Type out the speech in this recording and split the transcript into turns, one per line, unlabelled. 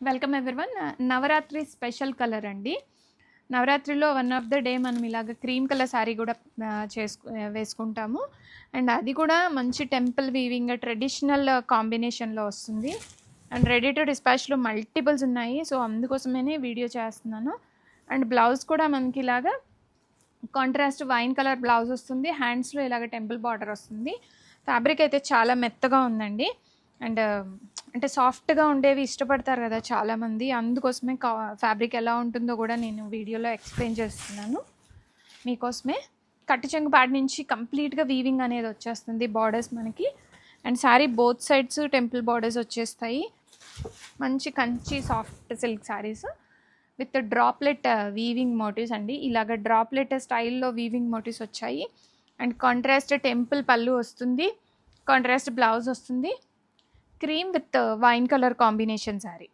Welcome everyone. Navratri special colour అండి. నవరాత్రిలో one of the day మనం ఇలాగ క్రీమ్ కలర్ శారీ కూడా వేసుకుంటాము. అండ్ అది కూడా మంచి టెంపుల్ వీవింగ్ ట్రెడిషనల్ కాంబినేషన్లో వస్తుంది. అండ్ రెడీ టు డిస్పాచ్లో మల్టిపుల్స్ ఉన్నాయి, సో అందుకోసమే వీడియో చేస్తున్నాను. అండ్ బ్లౌజ్ కూడా మనకి ఇలాగా కాంట్రాస్ట్ వైన్ కలర్ బ్లౌజ్ వస్తుంది. హ్యాండ్స్లో ఇలాగ టెంపుల్ బార్డర్ వస్తుంది. ఫ్యాబ్రిక్ అయితే చాలా మెత్తగా ఉందండి. అండ్ అంటే సాఫ్ట్గా ఉండేవి ఇష్టపడతారు కదా చాలామంది, అందుకోసమే ఫ్యాబ్రిక్ ఎలా ఉంటుందో కూడా నేను వీడియోలో ఎక్స్ప్లెయిన్ చేస్తున్నాను మీకోసమే. కట్టు చెంగు పాటి నుంచి కంప్లీట్గా వీవింగ్ అనేది వచ్చేస్తుంది బార్డర్స్ మనకి. And sari both sides temple borders వచ్చేస్తాయి. మంచి Kanchi soft silk saris with droplet weaving motifs అండి. ఇలాగ డ్రాప్లెట్ స్టైల్లో వీవింగ్ మోటివ్స్ వచ్చాయి. అండ్ కాంట్రాస్ట్ టెంపుల్ పళ్ళు వస్తుంది, కాంట్రాస్ట్ బ్లౌజ్ వస్తుంది. Cream with wine colour combination sari.